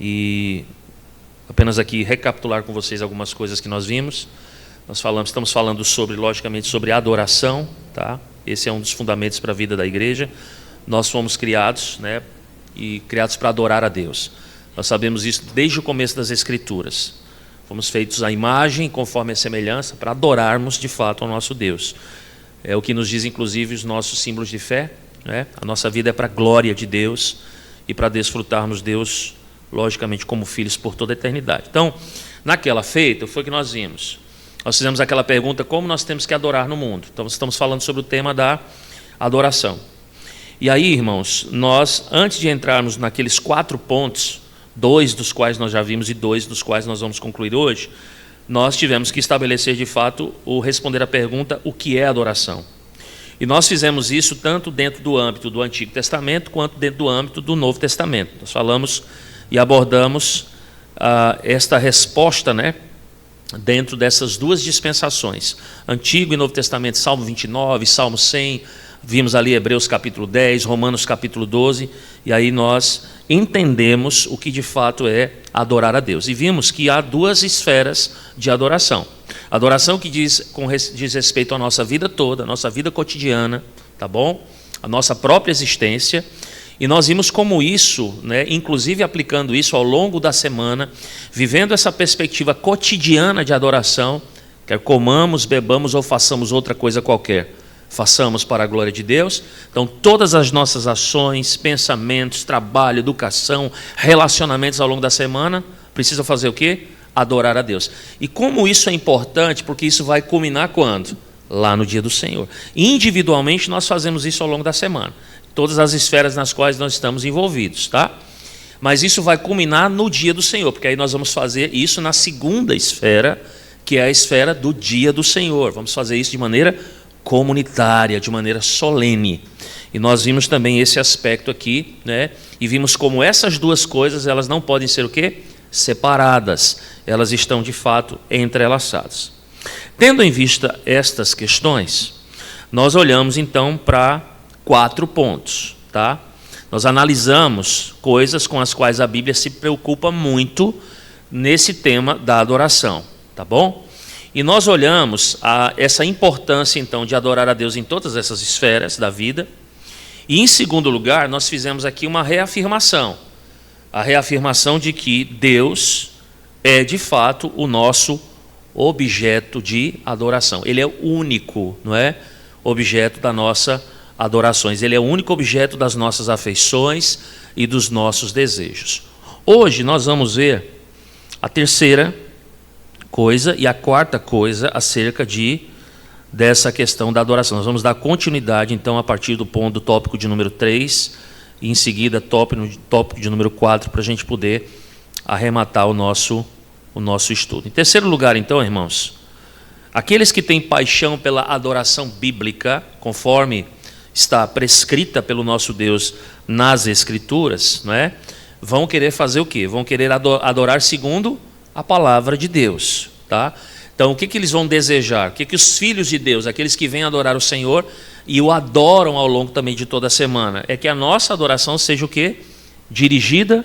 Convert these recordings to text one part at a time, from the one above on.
E apenas aqui recapitular com vocês algumas coisas que nós vimos. Estamos falando logicamente sobre adoração, tá? Esse é um dos fundamentos para a vida da igreja. Nós fomos criados, e criados para adorar a Deus. Nós sabemos isso desde o começo das Escrituras. Fomos feitos à imagem, conforme a semelhança, para adorarmos de fato ao nosso Deus. É o que nos diz, inclusive, os nossos símbolos de fé. A nossa vida é para a glória de Deus e para desfrutarmos Deus, logicamente, como filhos por toda a eternidade. Então, naquela feita, foi que nós vimos. Nós fizemos aquela pergunta, como nós temos que adorar no mundo? Então, estamos falando sobre o tema da adoração. E aí, irmãos, nós, antes de entrarmos naqueles 4 pontos, 2 dos quais nós já vimos e 2 dos quais nós vamos concluir hoje, nós tivemos que estabelecer, de fato, responder à pergunta, o que é adoração? E nós fizemos isso tanto dentro do âmbito do Antigo Testamento, quanto dentro do âmbito do Novo Testamento. Nós falamos e abordamos esta resposta, dentro dessas 2 dispensações, Antigo e Novo Testamento, Salmo 29, Salmo 100, vimos ali Hebreus capítulo 10, Romanos capítulo 12, e aí nós entendemos o que de fato é adorar a Deus. E vimos que há 2 esferas de adoração. Adoração que diz respeito à nossa vida toda, à nossa vida cotidiana, tá bom? A nossa própria existência. E nós vimos como isso, inclusive aplicando isso ao longo da semana, vivendo essa perspectiva cotidiana de adoração, quer comamos, bebamos ou façamos outra coisa qualquer, façamos para a glória de Deus. Então, todas as nossas ações, pensamentos, trabalho, educação, relacionamentos ao longo da semana, precisam fazer o quê? Adorar a Deus. E como isso é importante, porque isso vai culminar quando? Lá no dia do Senhor. Individualmente, nós fazemos isso ao longo da semana. Todas as esferas nas quais nós estamos envolvidos, tá? Mas isso vai culminar no dia do Senhor, porque aí nós vamos fazer isso na segunda esfera, que é a esfera do dia do Senhor. Vamos fazer isso de maneira comunitária, de maneira solene. E nós vimos também esse aspecto aqui, e vimos como essas 2 coisas, elas não podem ser o quê? Separadas. Elas estão, de fato, entrelaçadas. Tendo em vista estas questões, nós olhamos, então, para 4 pontos, tá? Nós analisamos coisas com as quais a Bíblia se preocupa muito nesse tema da adoração, tá bom? E nós olhamos essa importância, então, de adorar a Deus em todas essas esferas da vida. E, em segundo lugar, nós fizemos aqui uma reafirmação. A reafirmação de que Deus é, de fato, o nosso objeto de adoração. Ele é o único, objeto da nossa adorações. Ele é o único objeto das nossas afeições e dos nossos desejos. Hoje nós vamos ver a terceira coisa e a 4ª coisa acerca dessa questão da adoração. Nós vamos dar continuidade, então, a partir do tópico de número 3, e em seguida tópico de número 4, para a gente poder arrematar o nosso estudo. Em terceiro lugar, então, irmãos, aqueles que têm paixão pela adoração bíblica, conforme está prescrita pelo nosso Deus nas Escrituras, vão querer fazer o quê? Vão querer adorar segundo a palavra de Deus, tá? Então, o que eles vão desejar? O que os filhos de Deus, aqueles que vêm adorar o Senhor e o adoram ao longo também de toda a semana, é que a nossa adoração seja o quê? Dirigida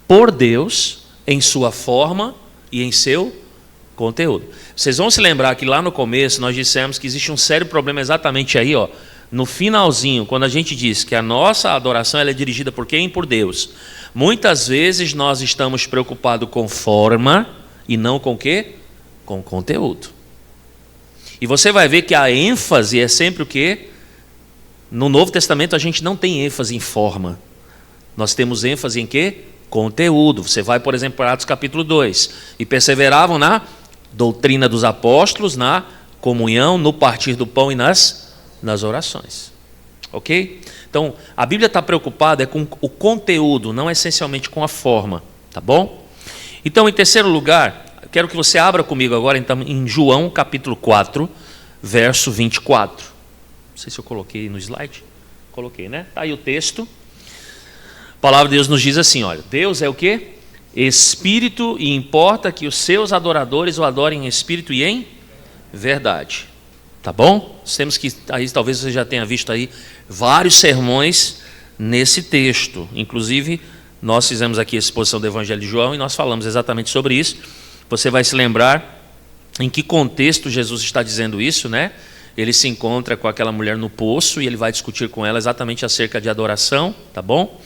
por Deus em sua forma e em seu conteúdo. Vocês vão se lembrar que lá no começo nós dissemos que existe um sério problema exatamente aí, no finalzinho, quando a gente diz que a nossa adoração ela é dirigida por quem? Por Deus. Muitas vezes nós estamos preocupados com forma e não com o quê? Com conteúdo. E você vai ver que a ênfase é sempre o quê? No Novo Testamento a gente não tem ênfase em forma. Nós temos ênfase em quê? Conteúdo. Você vai, por exemplo, para Atos capítulo 2. E perseveravam na doutrina dos apóstolos, na comunhão, no partir do pão e nas orações. Ok? Então, a Bíblia está preocupada com o conteúdo, não essencialmente com a forma. Tá bom? Então, em terceiro lugar, quero que você abra comigo agora, então, em João capítulo 4, verso 24. Não sei se eu coloquei no slide. Coloquei, Está aí o texto. A palavra de Deus nos diz assim, olha, Deus é o quê? Espírito, e importa que os seus adoradores o adorem em espírito e em verdade. Tá bom? Temos que, aí talvez você já tenha visto aí vários sermões nesse texto, inclusive nós fizemos aqui a exposição do Evangelho de João e nós falamos exatamente sobre isso. Você vai se lembrar em que contexto Jesus está dizendo isso, né? Ele se encontra com aquela mulher no poço e ele vai discutir com ela exatamente acerca de adoração, tá bom?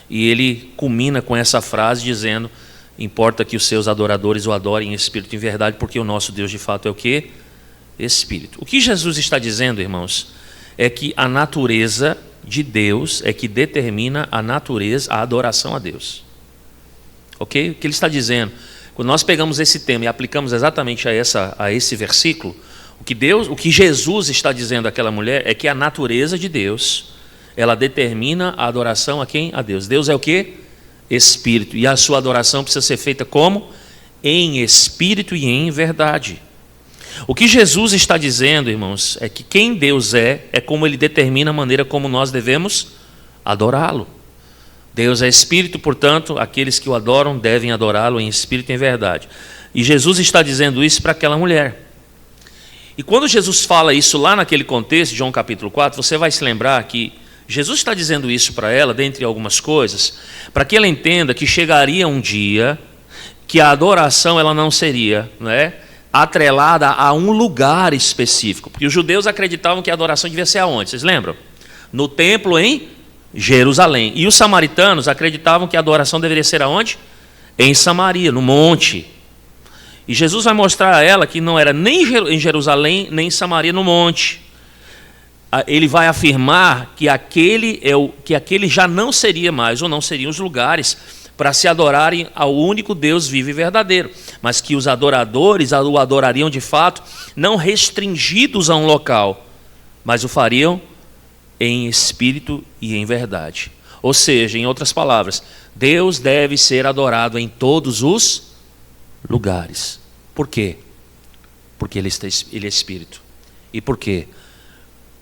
E ele culmina com essa frase dizendo: importa que os seus adoradores o adorem em espírito e em verdade, porque o nosso Deus de fato é o quê? Espírito. O que Jesus está dizendo, irmãos, é que a natureza de Deus é que determina a natureza, a adoração a Deus. Ok? O que ele está dizendo? Quando nós pegamos esse tema e aplicamos exatamente a esse versículo, o que Jesus está dizendo àquela mulher é que a natureza de Deus, ela determina a adoração a quem? A Deus. Deus é o quê? Espírito. E a sua adoração precisa ser feita como? Em espírito e em verdade. O que Jesus está dizendo, irmãos, é que quem Deus é como Ele determina a maneira como nós devemos adorá-lo. Deus é espírito, portanto, aqueles que o adoram devem adorá-lo em espírito e em verdade. E Jesus está dizendo isso para aquela mulher. E quando Jesus fala isso lá naquele contexto, João capítulo 4, você vai se lembrar que Jesus está dizendo isso para ela, dentre algumas coisas, para que ela entenda que chegaria um dia que a adoração ela não seria, atrelada a um lugar específico. Porque os judeus acreditavam que a adoração devia ser aonde? Vocês lembram? No templo em Jerusalém. E os samaritanos acreditavam que a adoração deveria ser aonde? Em Samaria, no monte. E Jesus vai mostrar a ela que não era nem em Jerusalém, nem em Samaria, no monte. Ele vai afirmar que aquele já não seria mais, ou não seriam os lugares para se adorarem ao único Deus vivo e verdadeiro, mas que os adoradores o adorariam de fato, não restringidos a um local, mas o fariam em espírito e em verdade. Ou seja, em outras palavras, Deus deve ser adorado em todos os lugares. Por quê? Porque Ele é espírito. E por quê?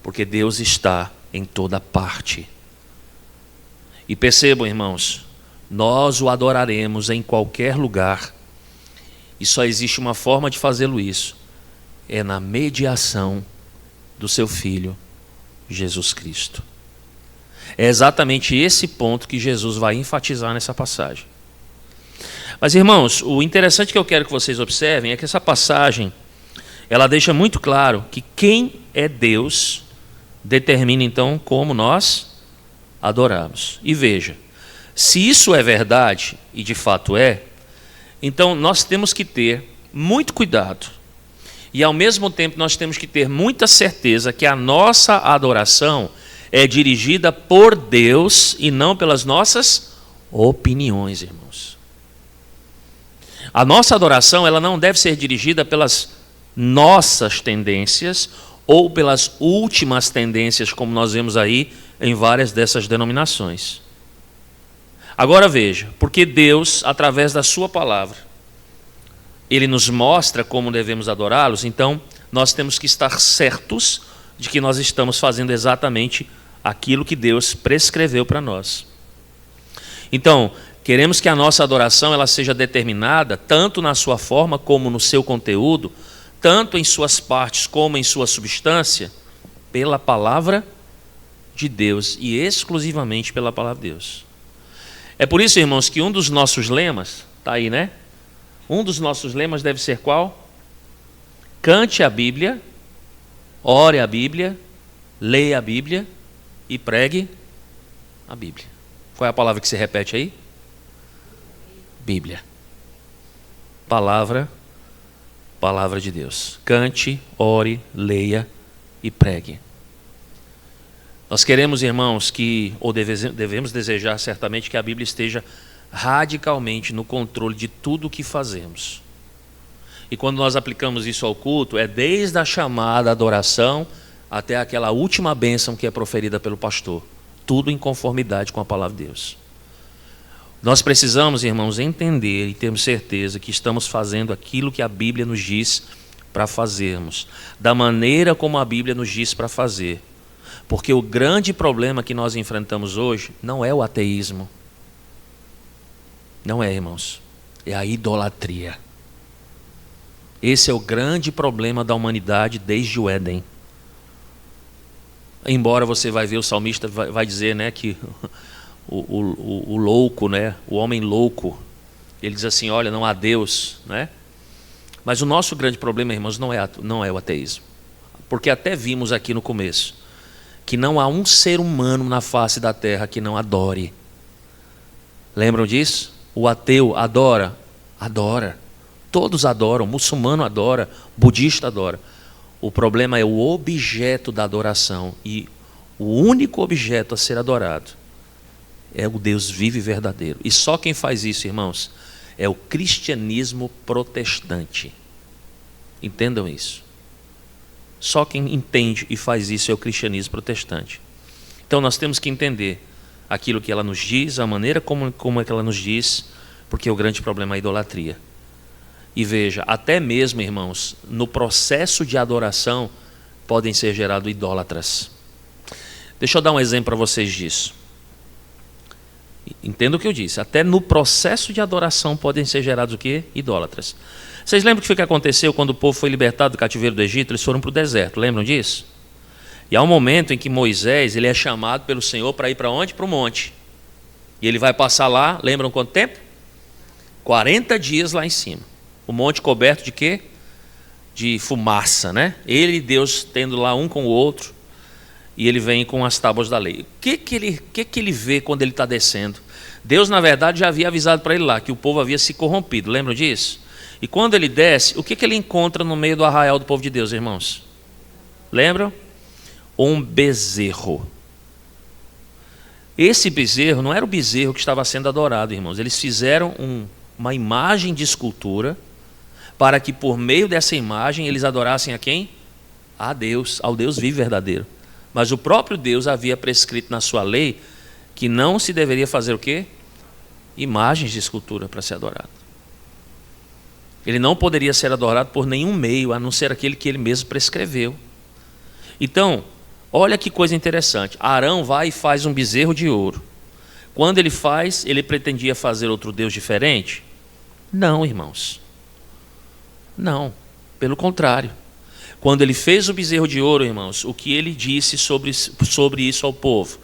Porque Deus está em toda parte. E percebam, irmãos, nós o adoraremos em qualquer lugar. E só existe uma forma de fazê-lo isso. É na mediação do seu Filho, Jesus Cristo. É exatamente esse ponto que Jesus vai enfatizar nessa passagem. Mas, irmãos, o interessante que eu quero que vocês observem é que essa passagem, ela deixa muito claro que quem é Deus determina então como nós adoramos. E veja, se isso é verdade, e de fato é, então nós temos que ter muito cuidado. E ao mesmo tempo nós temos que ter muita certeza que a nossa adoração é dirigida por Deus e não pelas nossas opiniões, irmãos. A nossa adoração, ela não deve ser dirigida pelas nossas tendências ou pelas últimas tendências, como nós vemos aí em várias dessas denominações. Agora veja, porque Deus, através da sua palavra, Ele nos mostra como devemos adorá-los, então nós temos que estar certos de que nós estamos fazendo exatamente aquilo que Deus prescreveu para nós. Então, queremos que a nossa adoração ela seja determinada tanto na sua forma como no seu conteúdo, tanto em suas partes como em sua substância, pela palavra de Deus e exclusivamente pela palavra de Deus. É por isso, irmãos, que um dos nossos lemas, está aí, né? Um dos nossos lemas deve ser qual? Cante a Bíblia, ore a Bíblia, leia a Bíblia e pregue a Bíblia. Qual é a palavra que se repete aí? Bíblia. Palavra de Deus. Cante, ore, leia e pregue. Nós queremos, irmãos, ou devemos desejar certamente que a Bíblia esteja radicalmente no controle de tudo o que fazemos. E quando nós aplicamos isso ao culto, é desde a chamada adoração até aquela última bênção que é proferida pelo pastor. Tudo em conformidade com a palavra de Deus. Nós precisamos, irmãos, entender e termos certeza que estamos fazendo aquilo que a Bíblia nos diz para fazermos, da maneira como a Bíblia nos diz para fazer. Porque o grande problema que nós enfrentamos hoje não é o ateísmo. Não é, irmãos. É a idolatria. Esse é o grande problema da humanidade desde o Éden. Embora você vai ver o salmista vai dizer, né, que o louco, né? O homem louco. Ele diz assim, olha, não há Deus, né? Mas o nosso grande problema, irmãos, não é o ateísmo. Porque até vimos aqui no começo que não há um ser humano na face da terra que não adore. Lembram disso? O ateu adora? Adora. Todos adoram, muçulmano adora, budista adora. O problema é o objeto da adoração. E o único objeto a ser adorado é o Deus vivo e verdadeiro. E só quem faz isso, irmãos, é o cristianismo protestante. Entendam isso. Só quem entende e faz isso é o cristianismo protestante. Então nós temos que entender aquilo que ela nos diz, a maneira como é que ela nos diz, porque o grande problema é a idolatria. E veja, até mesmo, irmãos, no processo de adoração podem ser gerados idólatras. Deixa eu dar um exemplo para vocês disso. Entenda o que eu disse. Até no processo de adoração podem ser gerados o quê? Idólatras. Vocês lembram o que foi que aconteceu quando o povo foi libertado do cativeiro do Egito? Eles foram para o deserto, lembram disso? E há um momento em que Moisés ele é chamado pelo Senhor para ir para onde? Para o monte. E ele vai passar lá, lembram quanto tempo? 40 dias lá em cima. O monte coberto de quê? De fumaça, né? Ele e Deus tendo lá um com o outro. E ele vem com as tábuas da lei. O que ele vê quando ele está descendo? Deus, na verdade, já havia avisado para ele lá que o povo havia se corrompido. Lembram disso? E quando ele desce, o que ele encontra no meio do arraial do povo de Deus, irmãos? Lembram? Um bezerro. Esse bezerro não era o bezerro que estava sendo adorado, irmãos. Eles fizeram uma imagem de escultura para que por meio dessa imagem eles adorassem a quem? A Deus, ao Deus vivo e verdadeiro. Mas o próprio Deus havia prescrito na sua lei que não se deveria fazer o quê? Imagens de escultura para ser adorado. Ele não poderia ser adorado por nenhum meio, a não ser aquele que ele mesmo prescreveu. Então, olha que coisa interessante. Arão vai e faz um bezerro de ouro. Quando ele faz, ele pretendia fazer outro Deus diferente? Não, irmãos. Não, pelo contrário. Quando ele fez o bezerro de ouro, irmãos, o que ele disse sobre isso ao povo?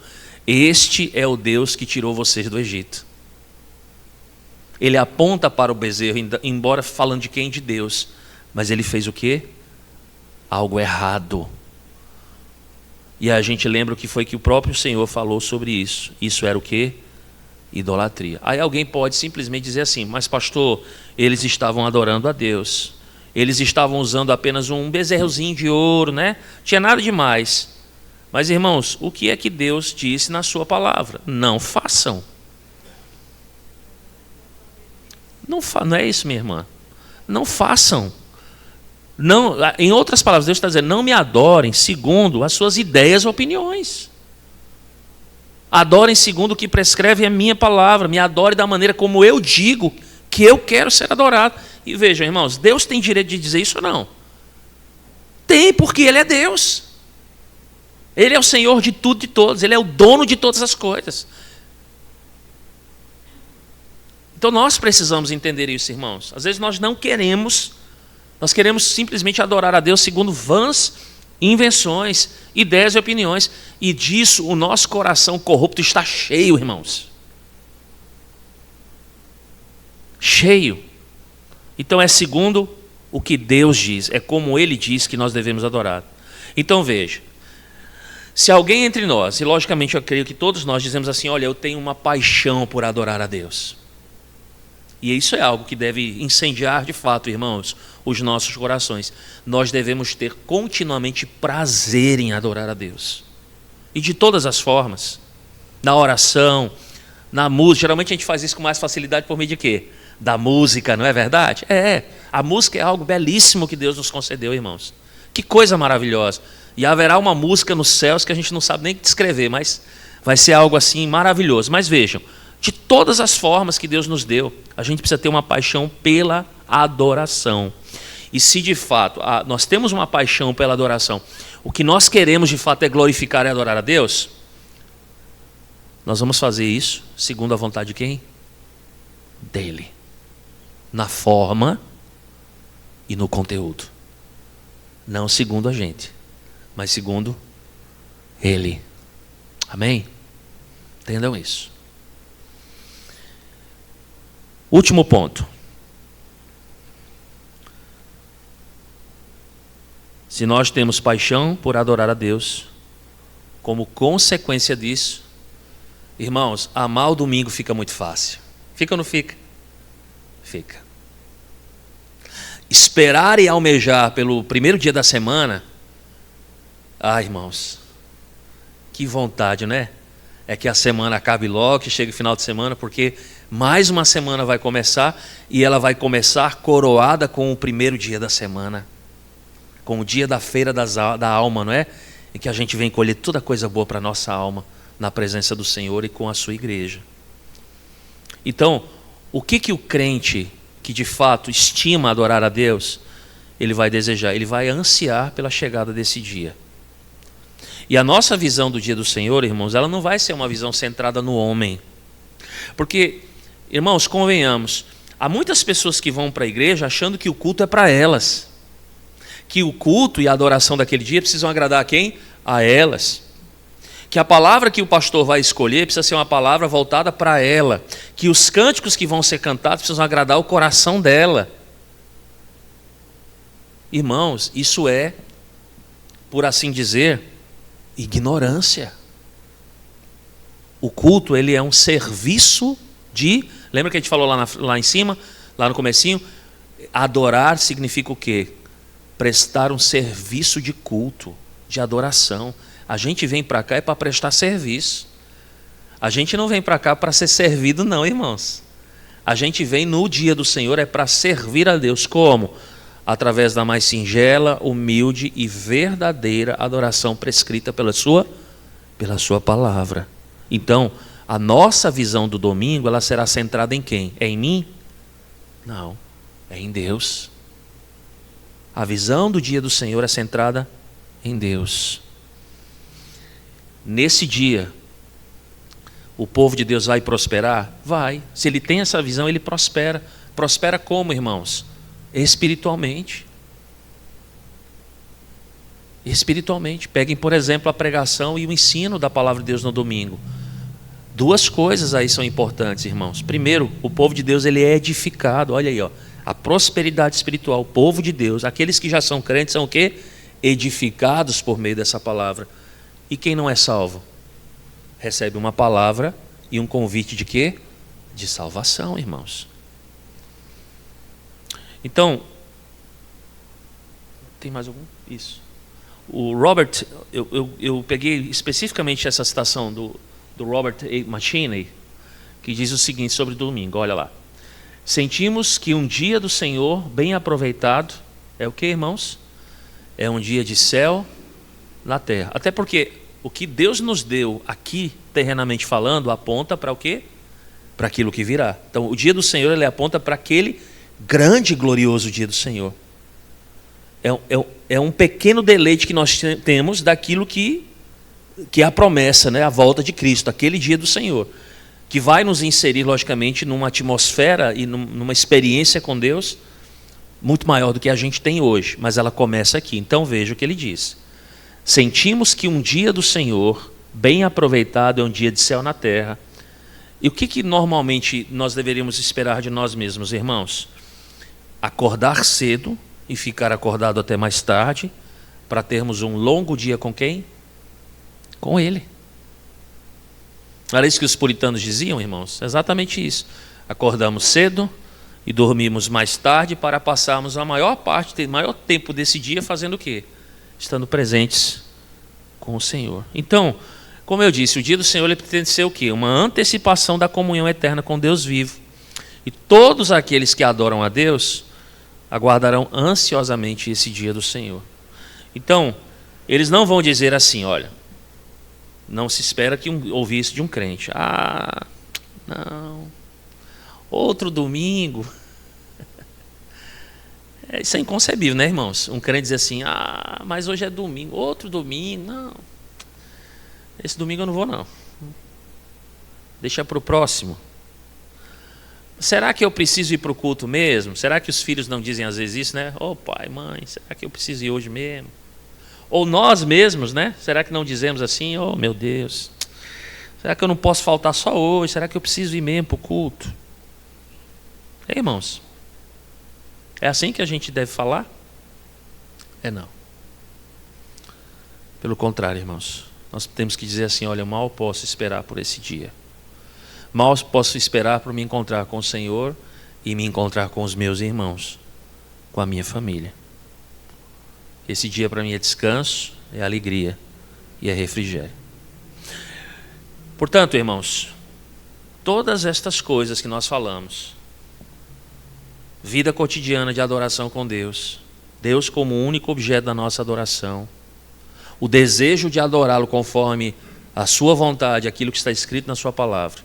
Este é o Deus que tirou vocês do Egito. Ele aponta para o bezerro, embora falando de quem? De Deus. Mas ele fez o quê? Algo errado. E a gente lembra o que foi que o próprio Senhor falou sobre isso. Isso era o quê? Idolatria. Aí alguém pode simplesmente dizer assim, mas pastor, eles estavam adorando a Deus. Eles estavam usando apenas um bezerrozinho de ouro, né? Não tinha nada demais. Mas irmãos, o que é que Deus disse na sua palavra? Não façam. Não é isso, minha irmã. Não façam. Não, em outras palavras, Deus está dizendo, não me adorem segundo as suas ideias ou opiniões. Adorem segundo o que prescreve a minha palavra. Me adore da maneira como eu digo que eu quero ser adorado. E vejam, irmãos, Deus tem direito de dizer isso ou não? Tem, porque Ele é Deus. Ele é o Senhor de tudo e de todos. Ele é o dono de todas as coisas. Então nós precisamos entender isso, irmãos. Às vezes nós não queremos, nós queremos simplesmente adorar a Deus segundo vãs invenções, ideias e opiniões. E disso o nosso coração corrupto está cheio, irmãos. Cheio. Então é segundo o que Deus diz, é como Ele diz que nós devemos adorar. Então veja, se alguém entre nós, e logicamente eu creio que todos nós dizemos assim, olha, eu tenho uma paixão por adorar a Deus. E isso é algo que deve incendiar de fato, irmãos, os nossos corações. Nós devemos ter continuamente prazer em adorar a Deus. E de todas as formas. Na oração, na música. Geralmente a gente faz isso com mais facilidade por meio de quê? Da música, não é verdade? A música é algo belíssimo que Deus nos concedeu, irmãos. Que coisa maravilhosa. E haverá uma música nos céus que a gente não sabe nem descrever, mas vai ser algo assim maravilhoso. Mas vejam, de todas as formas que Deus nos deu, a gente precisa ter uma paixão pela adoração. E se de fato nós temos uma paixão pela adoração, o que nós queremos de fato é glorificar e adorar a Deus, nós vamos fazer isso segundo a vontade de quem? Dele. Na forma e no conteúdo. Não segundo a gente, mas segundo Ele. Amém? Entendam isso. Último ponto. Se nós temos paixão por adorar a Deus, como consequência disso, irmãos, amar o domingo fica muito fácil. Fica ou não fica? Fica. Esperar e almejar pelo primeiro dia da semana, irmãos, que vontade, né? É que a semana acabe logo, que chegue o final de semana, porque mais uma semana vai começar, e ela vai começar coroada com o primeiro dia da semana, com o dia da feira da alma, não é? Em que a gente vem colher toda coisa boa para a nossa alma, na presença do Senhor e com a sua igreja. Então, o que o crente que de fato estima adorar a Deus, ele vai desejar? Ele vai ansiar pela chegada desse dia. E a nossa visão do dia do Senhor, irmãos, ela não vai ser uma visão centrada no homem. Porque, irmãos, convenhamos, há muitas pessoas que vão para a igreja achando que o culto é para elas. Que o culto e a adoração daquele dia precisam agradar a quem? A elas. Que a palavra que o pastor vai escolher precisa ser uma palavra voltada para ela. Que os cânticos que vão ser cantados precisam agradar o coração dela. Irmãos, isso é, por assim dizer, ignorância. O culto, ele é um serviço de... Lembra que a gente falou lá em cima, lá no comecinho? Adorar significa o quê? Prestar um serviço de culto, de adoração. A gente vem para cá é para prestar serviço. A gente não vem para cá para ser servido, não, irmãos. A gente vem no dia do Senhor é para servir a Deus. Como? Através da mais singela, humilde e verdadeira adoração prescrita pela sua palavra. Então, a nossa visão do domingo, ela será centrada em quem? É em mim? Não, é em Deus. A visão do dia do Senhor é centrada em Deus. Nesse dia, o povo de Deus vai prosperar? Vai. Se ele tem essa visão, ele prospera. Prospera como, irmãos? Espiritualmente. Espiritualmente. Peguem, por exemplo, a pregação e o ensino da palavra de Deus no domingo. Duas coisas aí são importantes, irmãos. Primeiro, o povo de Deus, ele é edificado. Olha aí, ó. A prosperidade espiritual, o povo de Deus, aqueles que já são crentes são o quê? Edificados por meio dessa palavra. E quem não é salvo? Recebe uma palavra e um convite de quê? De salvação, irmãos. Então, tem mais algum? Isso. O Robert, eu peguei especificamente essa citação do Robert A. McCheyne, que diz o seguinte sobre o domingo, olha lá. Sentimos que um dia do Senhor bem aproveitado é o que, irmãos? É um dia de céu na terra. Até porque o que Deus nos deu aqui, terrenamente falando, aponta para o quê? Para aquilo que virá. Então, o dia do Senhor, ele aponta para aquele grande e glorioso dia do Senhor. É um pequeno deleite que nós temos daquilo que é a promessa, né? A volta de Cristo, aquele dia do Senhor, que vai nos inserir, logicamente, numa atmosfera e numa experiência com Deus muito maior do que a gente tem hoje, mas ela começa aqui. Então veja o que ele diz. Sentimos que um dia do Senhor, bem aproveitado, é um dia de céu na terra. E o que normalmente nós deveríamos esperar de nós mesmos, irmãos? Acordar cedo e ficar acordado até mais tarde, para termos um longo dia com quem? Com Ele. Era isso que os puritanos diziam, irmãos? Exatamente isso. Acordamos cedo e dormimos mais tarde para passarmos a maior tempo desse dia fazendo o quê? Estando presentes com o Senhor. Então, como eu disse, o dia do Senhor ele pretende ser o quê? Uma antecipação da comunhão eterna com Deus vivo. E todos aqueles que adoram a Deus aguardarão ansiosamente esse dia do Senhor. Então, eles não vão dizer assim, olha, não se espera que ouvir isso de um crente. Não. Outro domingo. Isso é inconcebível, né, irmãos? Um crente dizer assim, mas hoje é domingo, outro domingo. Não. Esse domingo eu não vou, não. Deixa para o próximo. Será que eu preciso ir para o culto mesmo? Será que os filhos não dizem às vezes isso, né? Pai, mãe, será que eu preciso ir hoje mesmo? Ou nós mesmos, né? Será que não dizemos assim, meu Deus, será que eu não posso faltar só hoje? Será que eu preciso ir mesmo para o culto? Ei, irmãos, é assim que a gente deve falar? Não. Pelo contrário, irmãos, nós temos que dizer assim: olha, mal posso esperar por esse dia. Mal posso esperar para me encontrar com o Senhor e me encontrar com os meus irmãos, com a minha família. Esse dia para mim é descanso, é alegria e é refrigério. Portanto, irmãos, todas estas coisas que nós falamos, vida cotidiana de adoração com Deus, Deus como único objeto da nossa adoração, o desejo de adorá-lo conforme a sua vontade, aquilo que está escrito na sua palavra,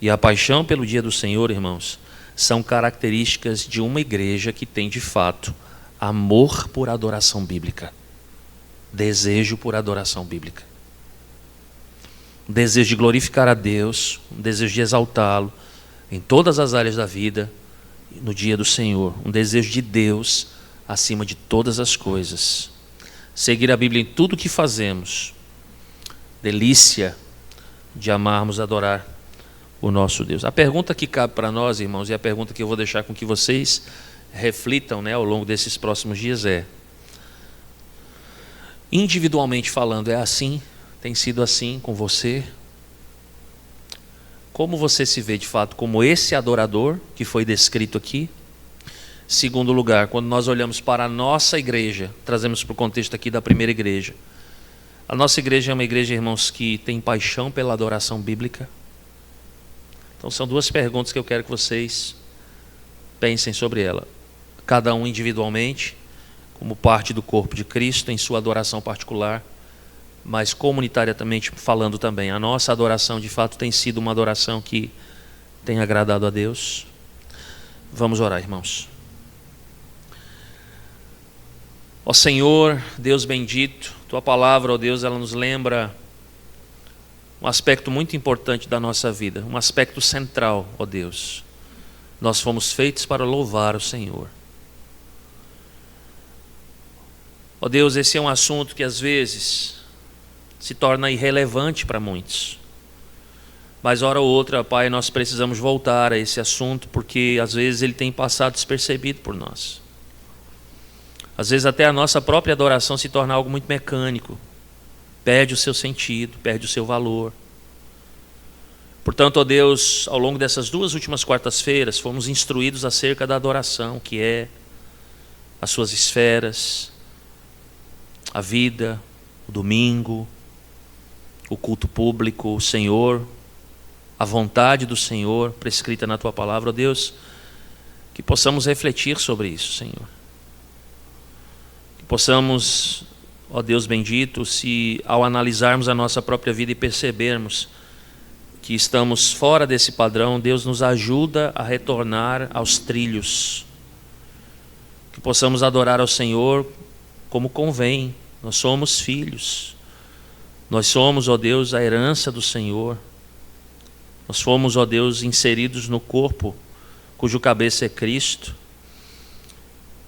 e a paixão pelo dia do Senhor, irmãos, são características de uma igreja que tem de fato amor por adoração bíblica, desejo por adoração bíblica, um desejo de glorificar a Deus, um desejo de exaltá-lo em todas as áreas da vida, no dia do Senhor, um desejo de Deus acima de todas as coisas, seguir a Bíblia em tudo que fazemos, delícia de amarmos, adorar o nosso Deus. A pergunta que cabe para nós, irmãos, e a pergunta que eu vou deixar com que vocês reflitam, ao longo desses próximos dias é: individualmente falando, é assim? Tem sido assim com você? Como você se vê de fato como esse adorador que foi descrito aqui? Segundo lugar, quando nós olhamos para a nossa igreja, trazemos para o contexto aqui da primeira igreja. A nossa igreja é uma igreja, irmãos, que tem paixão pela adoração bíblica. Então são duas perguntas que eu quero que vocês pensem sobre ela. Cada um individualmente, como parte do corpo de Cristo, em sua adoração particular, mas comunitariamente falando também. A nossa adoração de fato tem sido uma adoração que tem agradado a Deus. Vamos orar, irmãos. Ó Senhor, Deus bendito, Tua palavra, ó Deus, ela nos lembra um aspecto muito importante da nossa vida, um aspecto central, ó Deus. Nós fomos feitos para louvar o Senhor. Ó Deus, esse é um assunto que às vezes se torna irrelevante para muitos. Mas hora ou outra, Pai, nós precisamos voltar a esse assunto, porque às vezes ele tem passado despercebido por nós. Às vezes até a nossa própria adoração se torna algo muito mecânico. Perde o seu sentido, perde o seu valor. Portanto, ó Deus, ao longo dessas duas últimas quartas-feiras, fomos instruídos acerca da adoração, que é as suas esferas, a vida, o domingo, o culto público, o Senhor, a vontade do Senhor prescrita na Tua palavra. Ó Deus, que possamos refletir sobre isso, Senhor. Que possamos, ó Deus bendito, se ao analisarmos a nossa própria vida e percebermos que estamos fora desse padrão, Deus nos ajuda a retornar aos trilhos. Que possamos adorar ao Senhor como convém. Nós somos filhos. Nós somos, ó Deus, a herança do Senhor. Nós fomos, ó Deus, inseridos no corpo cujo cabeça é Cristo.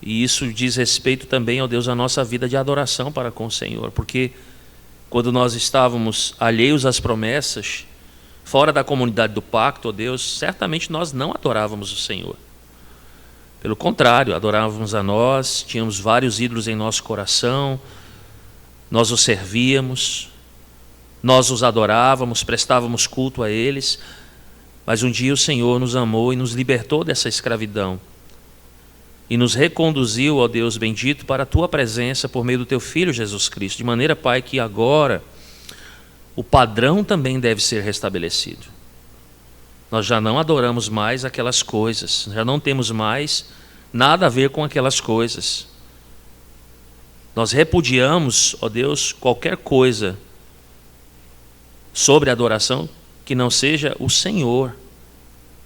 E isso diz respeito também, ó Deus, à nossa vida de adoração para com o Senhor. Porque quando nós estávamos alheios às promessas, fora da comunidade do pacto, ó Deus, certamente nós não adorávamos o Senhor. Pelo contrário, adorávamos a nós, tínhamos vários ídolos em nosso coração, nós os servíamos, nós os adorávamos, prestávamos culto a eles, mas um dia o Senhor nos amou e nos libertou dessa escravidão e nos reconduziu, ó Deus bendito, para a Tua presença por meio do Teu Filho Jesus Cristo, de maneira, Pai, que agora o padrão também deve ser restabelecido. Nós já não adoramos mais aquelas coisas, já não temos mais nada a ver com aquelas coisas. Nós repudiamos, ó Deus, qualquer coisa sobre adoração que não seja o Senhor.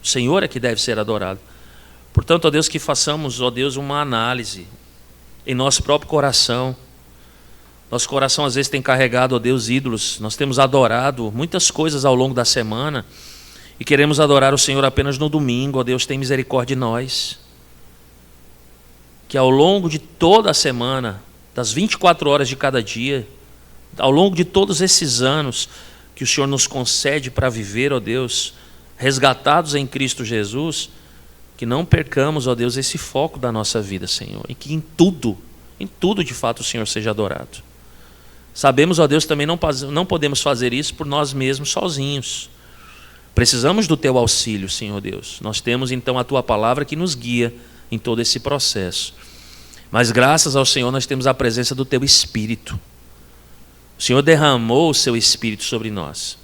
O Senhor é que deve ser adorado. Portanto, ó Deus, que façamos, ó Deus, uma análise em nosso próprio coração. Nosso coração às vezes tem carregado, ó Deus, ídolos. Nós temos adorado muitas coisas ao longo da semana e queremos adorar o Senhor apenas no domingo. Ó Deus, tem misericórdia de nós. Que ao longo de toda a semana, das 24 horas de cada dia, ao longo de todos esses anos que o Senhor nos concede para viver, ó Deus, resgatados em Cristo Jesus, Que não percamos, ó Deus, esse foco da nossa vida, Senhor. E que em tudo de fato o Senhor seja adorado. Sabemos, ó Deus, também não podemos fazer isso por nós mesmos sozinhos. Precisamos do Teu auxílio, Senhor Deus. Nós temos então a Tua palavra que nos guia em todo esse processo. Mas graças ao Senhor nós temos a presença do Teu Espírito. O Senhor derramou o Seu Espírito sobre nós.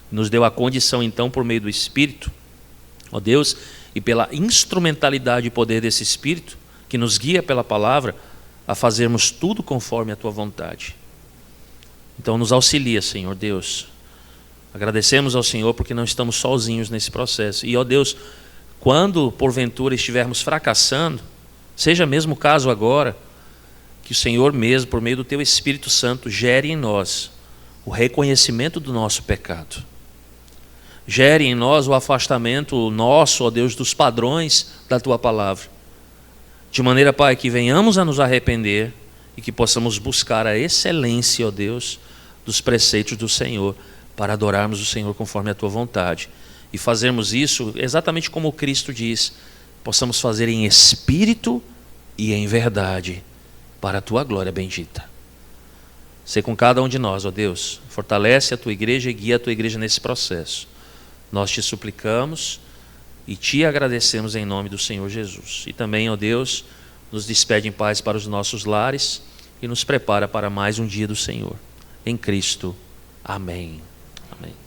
Nos deu a condição então por meio do Espírito, ó Deus, e pela instrumentalidade e poder desse Espírito, que nos guia pela palavra, a fazermos tudo conforme a Tua vontade. Então nos auxilia, Senhor Deus. Agradecemos ao Senhor porque não estamos sozinhos nesse processo. E, ó Deus, quando porventura estivermos fracassando, seja mesmo o caso agora, que o Senhor mesmo, por meio do Teu Espírito Santo, gere em nós o reconhecimento do nosso pecado. Gere em nós o afastamento nosso, ó Deus, dos padrões da Tua palavra. De maneira, Pai, que venhamos a nos arrepender e que possamos buscar a excelência, ó Deus, dos preceitos do Senhor, para adorarmos o Senhor conforme a Tua vontade. E fazermos isso exatamente como Cristo diz, possamos fazer em espírito e em verdade, para a Tua glória bendita. Sê com cada um de nós, ó Deus, fortalece a Tua igreja e guia a Tua igreja nesse processo. Nós Te suplicamos e Te agradecemos em nome do Senhor Jesus. E também, ó Deus, nos despede em paz para os nossos lares e nos prepara para mais um dia do Senhor. Em Cristo. Amém. Amém.